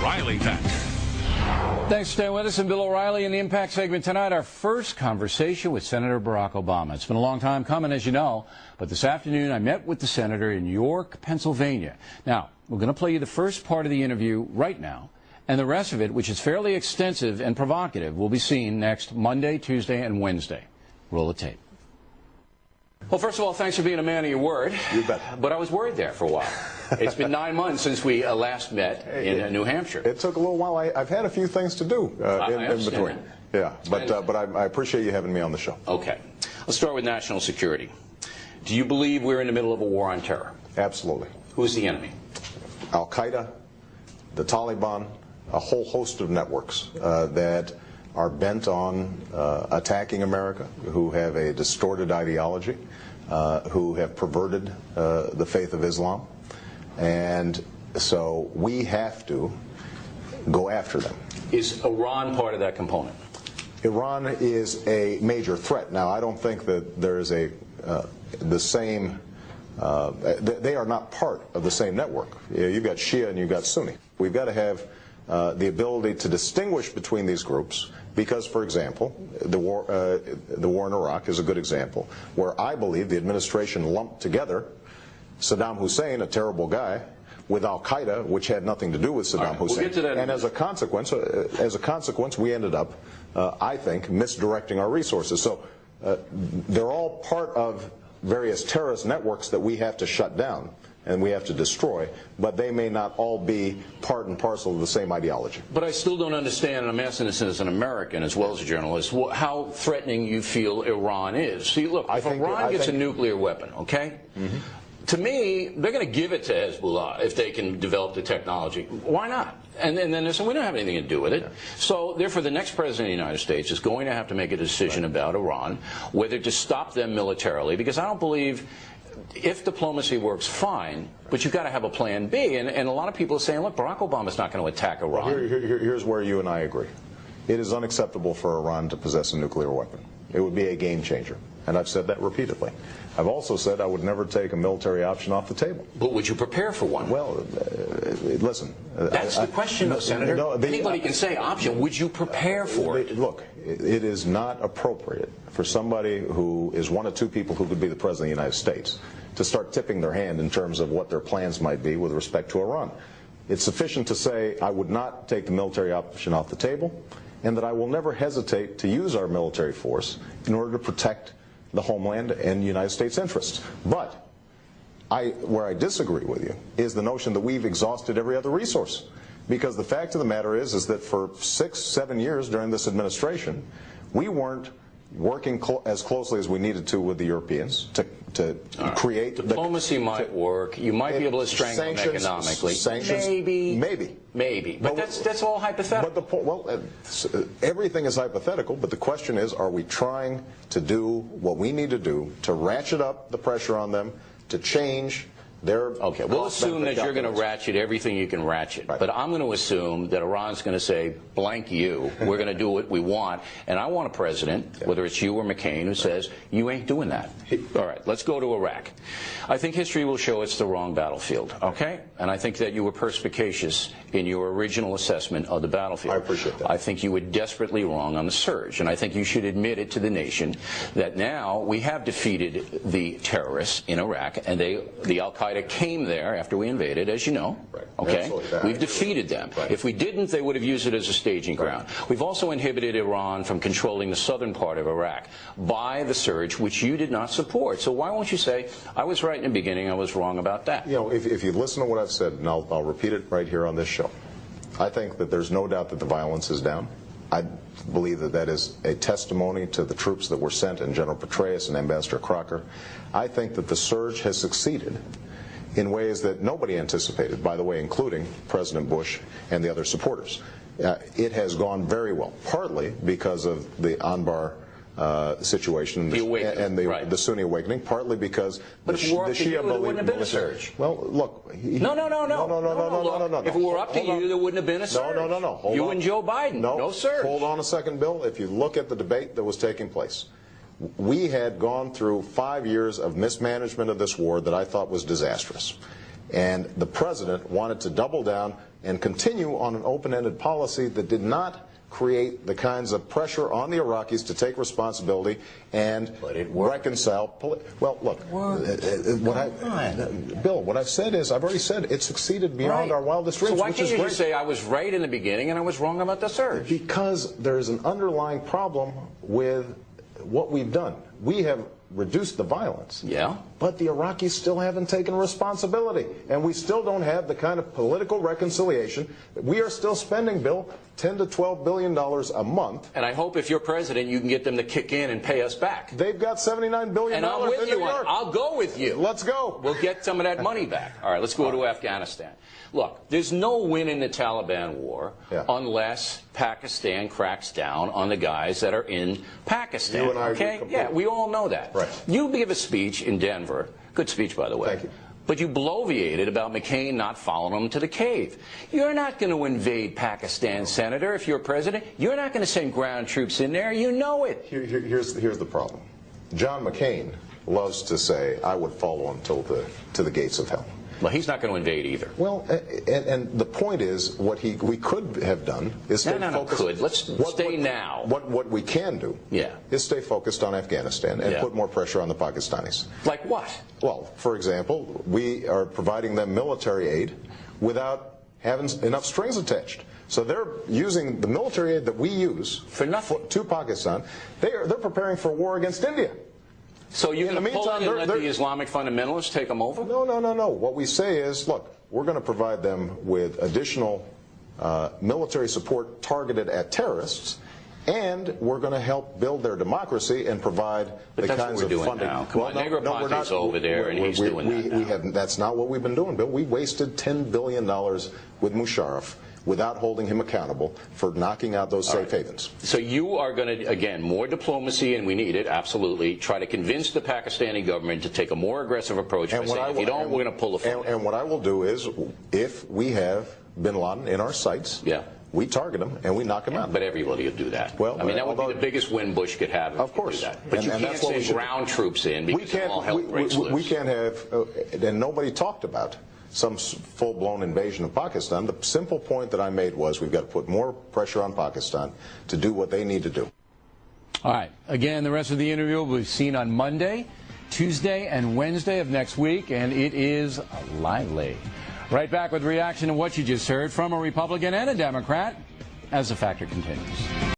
O'Reilly Factor. Thanks for staying with us. I'm Bill O'Reilly in the Impact segment tonight. Our first conversation with Senator Barack Obama. It's been a long time coming, as you know, but this afternoon I met with the senator in York, Pennsylvania. Now, we're going to play you the first part of the interview right now, and the rest of it, which is fairly extensive and provocative, will be seen next Monday, Tuesday, and Wednesday. Roll the tape. Well, first of all, thanks for being a man of your word. You bet. But I was worried there for a while. It's been 9 months since we last met in New Hampshire. It took a little while. I've had a few things to do in between. Yeah, but I appreciate you having me on the show. Okay. Let's start with national security. Do you believe we're in the middle of a war on terror? Absolutely. Who's the enemy? Al-Qaeda, the Taliban, a whole host of networks that are bent on attacking America, who have a distorted ideology, who have perverted the faith of Islam. And so we have to go after them. Is Iran part of that component? Iran is a major threat. Now, I don't think that there is the same, they are not part of the same network. You've got Shia and you've got Sunni. We've got to have the ability to distinguish between these groups because, for example, the war in Iraq is a good example, where I believe the administration lumped together Saddam Hussein, a terrible guy, with Al-Qaeda, which had nothing to do with Saddam Hussein. We'll get to that. And as a consequence, we ended up, I think, misdirecting our resources. So they're all part of various terrorist networks that we have to shut down and we have to destroy, but they may not all be part and parcel of the same ideology. But I still don't understand, and I'm asking this as an American as well as a journalist, how threatening you feel Iran is. See, look, if Iran gets a nuclear weapon, okay? Mm-hmm. To me, they're going to give it to Hezbollah if they can develop the technology. Why not? And then they say, we don't have anything to do with it. Yeah. So, therefore, the next president of the United States is going to have to make a decision about Iran, whether to stop them militarily, because I don't believe, if diplomacy works, fine, but you've got to have a plan B. And a lot of people are saying, look, Barack Obama's not going to attack Iran. Well, here's where you and I agree. It is unacceptable for Iran to possess a nuclear weapon. It would be a game changer. And I've said that repeatedly. I've also said I would never take a military option off the table. But would you prepare for one? Well, listen. That's the question, though, Senator. Anybody can say option. Would you prepare for it? Look, it is not appropriate for somebody who is one of two people who could be the President of the United States to start tipping their hand in terms of what their plans might be with respect to Iran. It's sufficient to say I would not take the military option off the table and that I will never hesitate to use our military force in order to protect the homeland and United States interests. But where I disagree with you is the notion that we've exhausted every other resource. Because the fact of the matter is that for 6-7 years during this administration, we weren't working as closely as we needed to with the Europeans to create diplomacy might work. You might be able to strangle them economically. Sanctions, maybe. But that's all hypothetical. But everything is hypothetical. But the question is, are we trying to do what we need to do to ratchet up the pressure on them, to change their Okay, we'll assume that you're going to ratchet everything you can ratchet. Right. But I'm going to assume that Iran's going to say, blank you, we're going to do what we want. And I want a president, whether it's you or McCain, who says, you ain't doing that. All right, let's go to Iraq. I think history will show it's the wrong battlefield, okay? And I think that you were perspicacious in your original assessment of the battlefield. I appreciate that. I think you were desperately wrong on the surge. And I think you should admit it to the nation that now we have defeated the terrorists in Iraq, and the Al-Qaeda came there after we invaded, as you know. Right. Okay? Absolutely. We've defeated them. Right. If we didn't, they would have used it as a staging ground. We've also inhibited Iran from controlling the southern part of Iraq by the surge, which you did not support. So why won't you say, I was right in the beginning, I was wrong about that? You know, if you listen to what I've said, and I'll repeat it right here on this show, I think that there's no doubt that the violence is down. I believe that that is a testimony to the troops that were sent and General Petraeus and Ambassador Crocker. I think that the surge has succeeded in ways that nobody anticipated, by the way, including President Bush and the other supporters. It has gone very well, partly because of the Anbar situation and the Sunni awakening, partly because the Shia wouldn't have been a surge. Well, look. No. If it were up to you, there wouldn't have been a surge. No. You and Joe Biden, no surge. Hold on a second, Bill. If you look at the debate that was taking place, we had gone through 5 years of mismanagement of this war that I thought was disastrous. And the president wanted to double down and continue on an open-ended policy that did not create the kinds of pressure on the Iraqis to take responsibility and reconcile. Well, look, Bill, what I've said is, I've already said it succeeded beyond our wildest dreams. So why can't you just say I was right in the beginning and I was wrong about the surge? Because there's an underlying problem with what we've done. We have reduced the violence. Yeah. But the Iraqis still haven't taken responsibility. And we still don't have the kind of political reconciliation. We are still spending, Bill, $10 to $12 billion a month. And I hope if you're president, you can get them to kick in and pay us back. They've got $79 billion and I'm with in you New York. I'll go with you. Let's go. We'll get some of that money back. All right, let's go to Afghanistan. Look, there's no win in the Taliban war unless Pakistan cracks down on the guys that are in Pakistan. You and I okay? Yeah, we all know that. Right. You give a speech in Denver. Good speech, by the way. Thank you. But you bloviated about McCain not following him to the cave. You're not going to invade Pakistan, Senator, if you're president. You're not going to send ground troops in there. You know it. Here's the problem. John McCain loves to say, I would follow him to the gates of hell. Well, he's not going to invade either. Well, and the point is, what we could have done is stay focused. Let's stay now. What we can do is stay focused on Afghanistan and put more pressure on the Pakistanis. Like what? Well, for example, we are providing them military aid without having enough strings attached. So they're using the military aid that we use for nothing to Pakistan. They're preparing for war against India. So you're going to pull in and let the Islamic fundamentalists take them over? No. What we say is, look, we're going to provide them with additional military support targeted at terrorists, and we're going to help build their democracy and provide the kinds of funding. Now. Come on, Negroponte's over there, and he's doing that now. That's not what we've been doing, Bill. We wasted $10 billion with Musharraf without holding him accountable for knocking out those safe havens. So you are going to, again, more diplomacy, and we need it, absolutely, try to convince the Pakistani government to take a more aggressive approach. If you don't, we're going to pull the phone. And what I will do is, if we have bin Laden in our sights, we target him and we knock him out. But everybody will do that. Well, I mean, that would be the biggest win Bush could have. Of course. Do that. But you can't send ground troops in because all hell breaks loose. We can't have, and nobody talked about some full-blown invasion of Pakistan. The simple point that I made was we've got to put more pressure on Pakistan to do what they need to do. All right. Again, the rest of the interview will be seen on Monday, Tuesday, and Wednesday of next week, and it is lively. Right back with reaction to what you just heard from a Republican and a Democrat as the Factor continues.